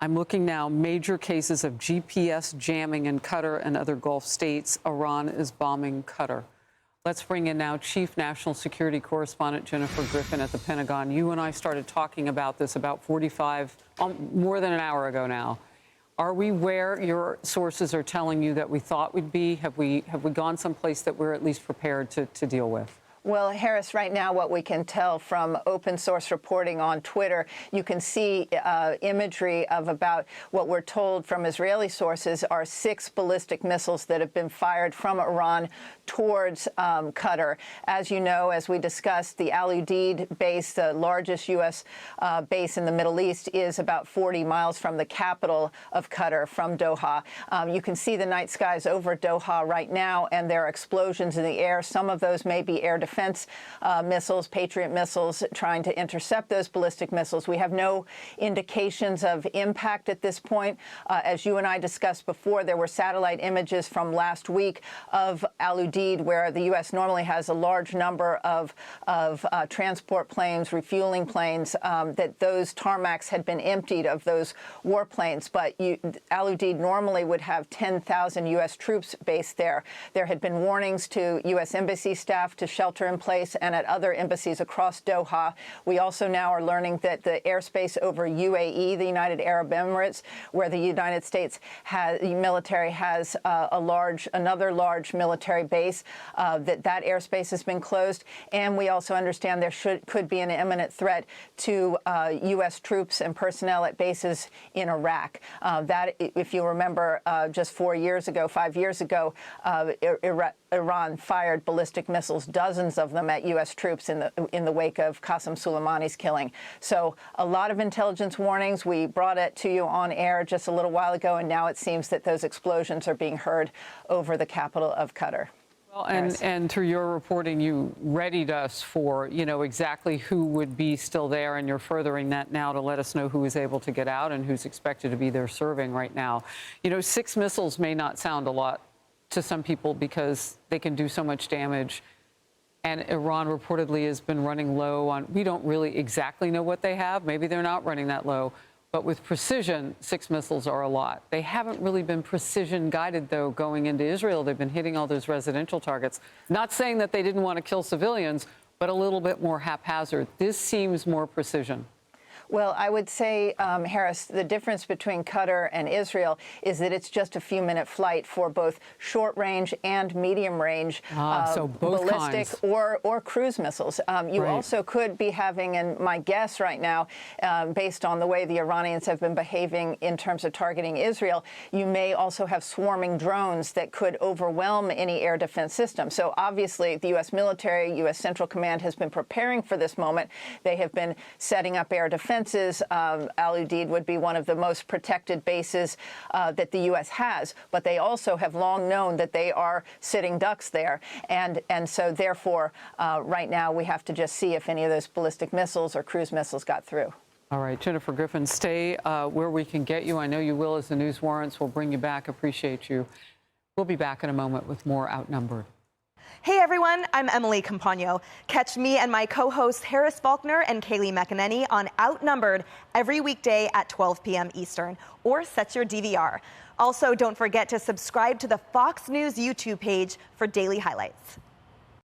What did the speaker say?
I'm looking now, major cases of GPS jamming in Qatar and other Gulf states. Iran is bombing Qatar. Let's bring in now Chief National Security Correspondent Jennifer Griffin at the Pentagon. You and I started talking about this about more than an hour ago now. Are we where your sources are telling you that we thought we'd be? Have we gone someplace that we're at least prepared to deal with? Well, Harris, right now, what we can tell from open source reporting on Twitter, you can see imagery of about what we're told from Israeli sources are 6 ballistic missiles that have been fired from Iran towards Qatar. As you know, as we discussed, the Al Udeid base, the largest U.S. Base in the Middle East, is about 40 miles from the capital of Qatar, from Doha. You can see the night skies over Doha right now, and there are explosions in the air. Some of those may be air defense missiles, Patriot missiles, trying to intercept those ballistic missiles. We have no indications of impact at this point. As you and I discussed before, there were satellite images from last week of Al Udeid, where the U.S. normally has a large number of transport planes, refueling planes, that those tarmacs had been emptied of those warplanes. But Al Udeid normally would have 10,000 U.S. troops based there. There had been warnings to U.S. embassy staff to shelter in place and at other embassies across Doha. We also now are learning that the airspace over UAE, the United Arab Emirates, where the United States military has another large military base, that airspace has been closed. And we also understand there could be an imminent threat to U.S. troops and personnel at bases in Iraq. That, if you remember, just 5 years ago, Iran fired ballistic missiles, dozens of them, at U.S. troops in the wake of Qasem Soleimani's killing. So a lot of intelligence warnings. We brought it to you on air just a little while ago, and now it seems that those explosions are being heard over the capital of Qatar. Well, and through your reporting, you readied us for, exactly who would be still there, and you're furthering that now to let us know who is able to get out and who's expected to be there serving right now. 6 missiles may not sound a lot to some people because they can do so much damage. And Iran reportedly has been running low on, we don't really exactly know what they have. Maybe they're not running that low. But with precision, 6 missiles are a lot. They haven't really been precision guided, though, going into Israel. They've been hitting all those residential targets. Not saying that they didn't want to kill civilians, but a little bit more haphazard. This seems more precision. Well, I would say, Harris, the difference between Qatar and Israel is that it's just a few-minute flight for both short-range and medium-range so both ballistic kinds. or cruise missiles. You also could be having, and my guess right now, based on the way the Iranians have been behaving in terms of targeting Israel, you may also have swarming drones that could overwhelm any air defense system. So obviously, the U.S. military, U.S. Central Command has been preparing for this moment. They have been setting up air defense. Al Udeid would be one of the most protected bases that the U.S. has, but they also have long known that they are sitting ducks there. And so, therefore, right now we have to just see if any of those ballistic missiles or cruise missiles got through. All right, Jennifer Griffin, stay where we can get you. I know you will as the news warrants. We'll bring you back. Appreciate you. We'll be back in a moment with more Outnumbered. Hey everyone, I'm Emily Campagno. Catch me and my co-hosts Harris Faulkner and Kaylee McEnany on Outnumbered every weekday at 12 p.m. Eastern, or set your DVR. Also, don't forget to subscribe to the Fox News YouTube page for daily highlights.